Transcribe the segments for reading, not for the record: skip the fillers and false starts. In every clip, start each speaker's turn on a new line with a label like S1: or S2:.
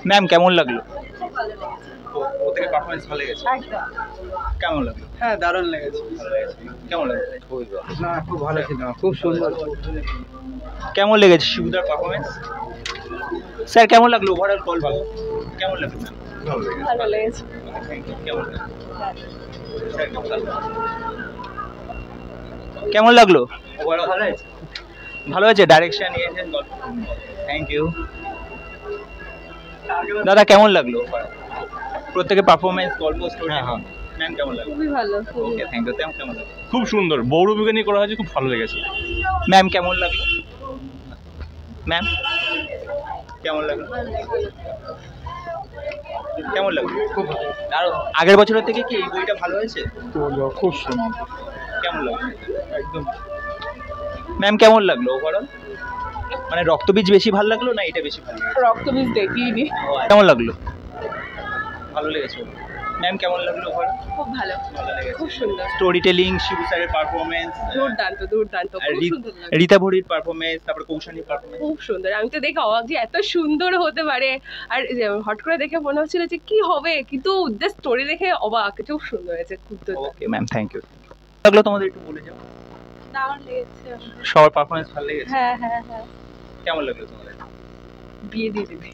S1: Ma'am কেমন লাগলো? প্রত্যেকের পারফরমেন্স ভালো লেগেছে। কেমন লাগলো?
S2: হ্যাঁ, দারুণ লেগেছে।
S1: ভালো লেগেছে। কেমন লাগলো?
S2: খুবই ভালো। না, খুব ভালো ছিল, খুব সুন্দর।
S1: কেমন লেগেছে শিবুদার পারফরমেন্স? স্যার কেমন লাগলো? ওভারঅল কল ভালো। কেমন লাগলো?
S3: ভালো লেগেছে।
S1: Thank you. কেমন লাগলো? স্যার কেমন লাগলো? কেমন লাগলো? ওভারঅল ভালো হয়েছে। ভালো হয়েছে, ডাইরেকশন নিয়েছেন, গল্প। Thank you. দাদা কেমন লাগলো? প্রত্যেকের পারফরমেন্স, গল্প, স্টোরি। হ্যাঁ। ম্যাম কেমন লাগলো?
S3: খুবই ভালো।
S1: ওকে, থ্যাংক ইউ। কেমন লাগলো?
S4: খুব সুন্দর, বৌরবীকে নিয়ে করা হয়েছে, খুব ভালো লেগেছে।
S1: ম্যাম কেমন লাগলো? ম্যাম কেমন লাগলো? কেমন লাগলো? খুব ভালো। আর আগের বছরের থেকে কি এই বইটা ভালো হয়েছে?
S4: খুব সুন্দর।
S1: কেমন লাগলো? একদম। ম্যাম কেমন লাগলো ওভারঅল? মানে রক্তবীজ বেশি ভালো লাগলো না এটা বেশি ভালো লাগলো?
S3: রক্তবীজ দেখিনি।
S1: কেমন লাগলো? ভালো লেগেছে। ম্যাম কেমন লাগলো ওভারঅল?
S3: খুব ভালো।
S1: ভালো লেগেছে।
S3: খুব সুন্দর।
S1: স্টোরি টেলিং, শিবু স্যারের পারফরমেন্স,
S3: দুর্দান্ত দুর্দান্ত।
S1: আর
S3: খুব সুন্দর লাগলো।
S1: রীতা ভরির পারফরমেন্স, তারপর কৌশানীর পারফরমেন্স।
S3: খুব সুন্দর। আমি তো দেখে অবাক যে এত সুন্দর হতে পারে। আর হট করে দেখে মনে হচ্ছিল যে কি হবে, কিন্তু জাস্ট স্টোরি দেখে অবাক। খুব সুন্দর হয়েছে, খুব দুর্দান্ত।
S1: Okay ma'am, thank you. লাগলো তোমাদের একটু বলে যাও।
S3: দারুণ লেগেছে।
S1: সবার পারফরমেন্স ভালো লেগেছে?
S3: হ্যাঁ হ্যাঁ হ্যাঁ।
S1: কেমন লাগলো তোমাদের?
S3: বিয়ে দিয়ে দিবি।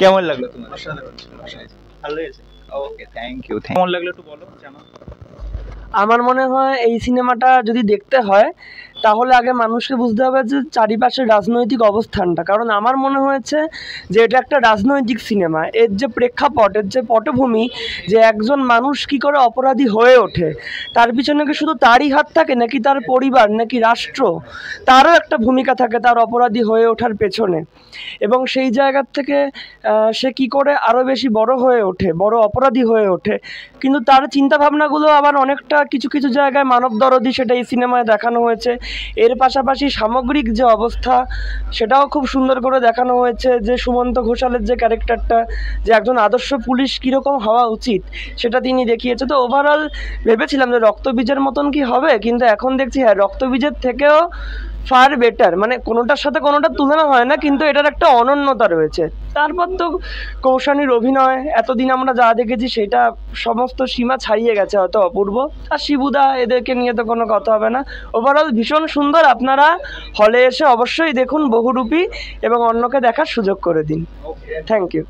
S1: কেমন লাগলো তোমার? ভালো লেগেছে। ওকে, থ্যাংক ইউ। কেমন লাগলো একটু বলো, জানো।
S2: আমার মনে হয় এই সিনেমাটা যদি দেখতে হয় তাহলে আগে মানুষকে বুঝতে হবে যে চারিপাশের রাজনৈতিক অবস্থানটা, কারণ আমার মনে হয়েছে যে এটা একটা রাজনৈতিক সিনেমা। এর যে প্রেক্ষাপট, এর যে পটভূমি, যে একজন মানুষ কি করে অপরাধী হয়ে ওঠে, তার পিছনে কি শুধু তারই হাত থাকে নাকি তার পরিবার, নাকি রাষ্ট্র, তারও একটা ভূমিকা থাকে তার অপরাধী হয়ে ওঠার পেছনে। এবং সেই জায়গার থেকে সে কি করে আরও বেশি বড় হয়ে ওঠে, বড় অপরাধী হয়ে ওঠে, কিন্তু তার চিন্তাভাবনাগুলো আবার অনেকটা কিছু কিছু জায়গায় মানবদরদী, সেটা এই সিনেমায় দেখানো হয়েছে। এর পাশাপাশি সামগ্রিক যে অবস্থা সেটাও খুব সুন্দর করে দেখানো হয়েছে। যে সুমন্ত ঘোষালের যে ক্যারেক্টারটা, যে একজন আদর্শ পুলিশ কীরকম হওয়া উচিত, সেটা তিনি দেখিয়েছে। তো ওভারঅল ভেবেছিলাম যে রক্তবীজের মতন কি হবে, কিন্তু এখন দেখছি হ্যাঁ, রক্তবীজের থেকেও ফার বেটার। মানে কোনোটার সাথে কোনোটার তুলনা হয় না, কিন্তু এটার একটা অনন্যতা রয়েছে। তারপর তো কৌশানীর অভিনয়, এতদিন আমরা যা দেখেছি সেটা সমস্ত সীমা ছাড়িয়ে গেছে, হয়তো অপূর্ব। আর শিবুদা, এদেরকে নিয়ে তো কোনো কথা হবে না। ওভারঅল ভীষণ সুন্দর। আপনারা হলে এসে অবশ্যই দেখুন বহুরূপী এবং অন্যকে দেখার সুযোগ করে দিন। Thank you.